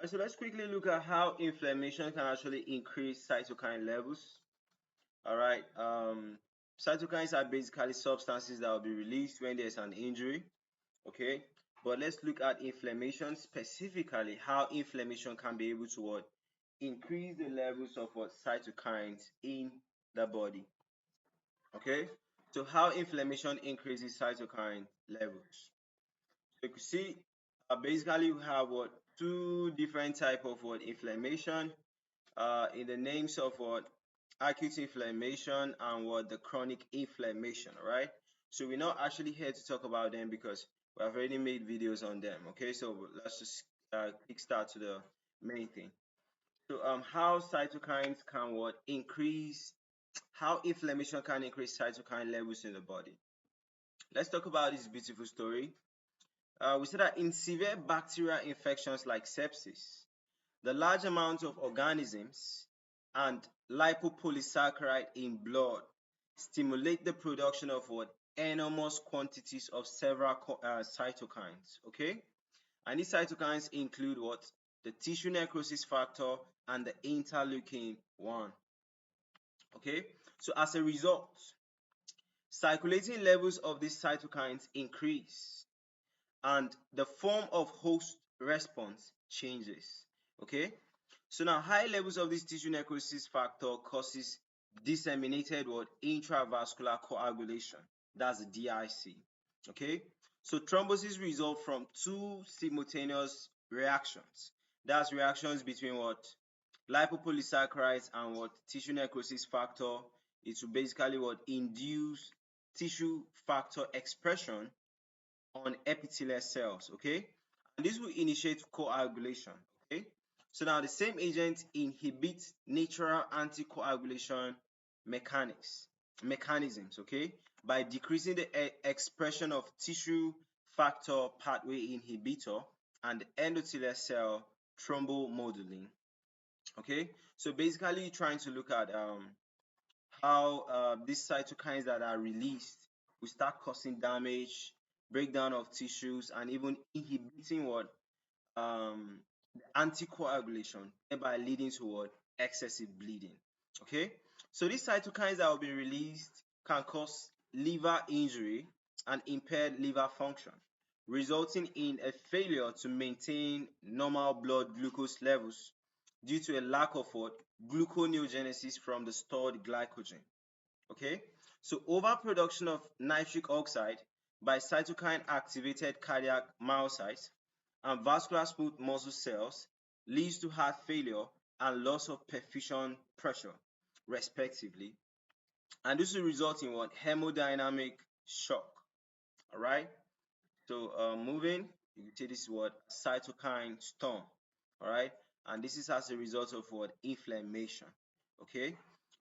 Alright, so let's quickly look at how inflammation can actually increase cytokine levels. Alright, cytokines are basically substances that will be released when there's an injury. Okay, but let's look at inflammation specifically, how inflammation can be able to what? Increase the levels of what? Cytokines in the body. Okay, so how inflammation increases cytokine levels. So you can see basically we have what? Two different type of what? Inflammation in the names of what? Acute inflammation and what? The chronic inflammation, right? So we're not actually here to talk about them because we have already made videos on them. Okay, so let's just kickstart to the main thing. So how cytokines can what? Increase, how inflammation can increase cytokine levels in the body. Let's talk about this beautiful story. We said that in severe bacterial infections like sepsis, the large amount of organisms and lipopolysaccharide in blood stimulate the production of what? Enormous quantities of several cytokines. Okay, and these cytokines include what? The tissue necrosis factor and the interleukin 1. Okay, so as a result, circulating levels of these cytokines increase and the form of host response changes. Okay, so now high levels of this tissue necrosis factor causes disseminated what? Intravascular coagulation. That's DIC. Okay, so thrombosis result from two simultaneous reactions. That's reactions between what? Lipopolysaccharides and what? Tissue necrosis factor. It will basically what? Induce tissue factor expression on epithelial cells. Okay, and this will initiate coagulation. Okay, so now the same agent inhibits natural anticoagulation mechanisms. Okay, by decreasing the expression of tissue factor pathway inhibitor and endothelial cell thrombomodulin. Okay, so basically trying to look at how these cytokines that are released will start causing damage, breakdown of tissues, and even inhibiting what? Anticoagulation, thereby leading to what? Excessive bleeding. Okay, so these cytokines that will be released can cause liver injury and impaired liver function, resulting in a failure to maintain normal blood glucose levels due to a lack of what? Gluconeogenesis from the stored glycogen. Okay, so overproduction of nitric oxide by cytokine activated cardiac myocytes and vascular smooth muscle cells leads to heart failure and loss of perfusion pressure, respectively. And this will result in what? Hemodynamic shock. All right. So moving, you can see this is what? Cytokine storm. All right. And this is as a result of what? Inflammation. Okay.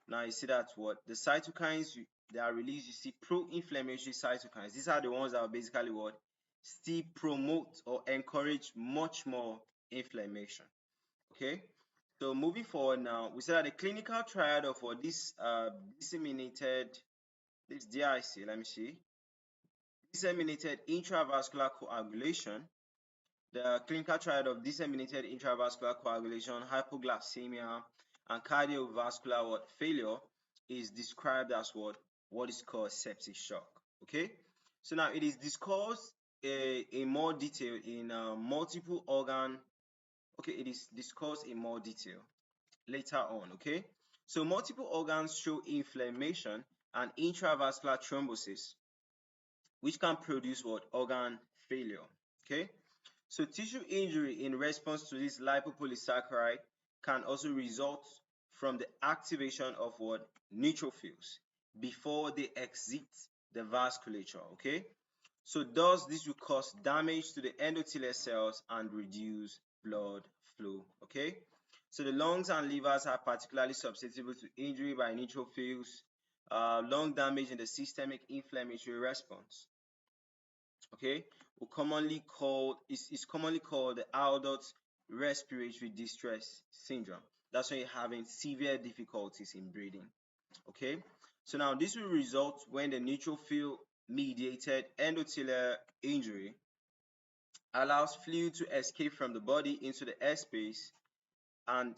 Now you see that what? The cytokines that are released, you see pro-inflammatory cytokines. These are the ones that are basically what? Still promote or encourage much more inflammation. Okay. So moving forward now, we said that the clinical triad of what? This disseminated, this DIC, let me see, disseminated intravascular coagulation, the clinical triad of disseminated intravascular coagulation, hypoglycemia, and cardiovascular what? Failure is described as what? What is called septic shock. Okay, so now it is discussed in more detail in multiple organ. Okay, it is discussed in more detail later on. Okay, so multiple organs show inflammation and intravascular thrombosis, which can produce what? Organ failure. Okay, so tissue injury in response to this lipopolysaccharide can also result from the activation of what? Neutrophils before they exit the vasculature. Okay, so thus this will cause damage to the endothelial cells and reduce blood flow. Okay, so the lungs and livers are particularly susceptible to injury by neutrophils. Lung damage in the systemic inflammatory response. Okay, we commonly called is commonly called the adult respiratory distress syndrome. That's when you're having severe difficulties in breathing. Okay, so now this will result when the neutrophil mediated endothelial injury allows fluid to escape from the body into the airspace, and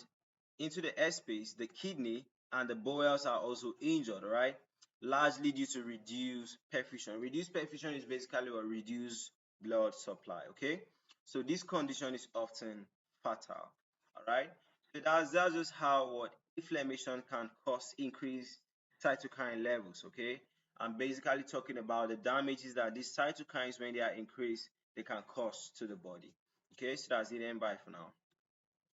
into the airspace, the kidney and the bowels are also injured, right? Largely due to reduced perfusion. Reduced perfusion is basically a reduced blood supply, okay? So this condition is often fatal, all right? So that's just how what inflammation can cause increased cytokine levels, okay? I'm basically talking about the damages that these cytokines, when they are increased, they can cause to the body. Okay, so that's it and bye for now.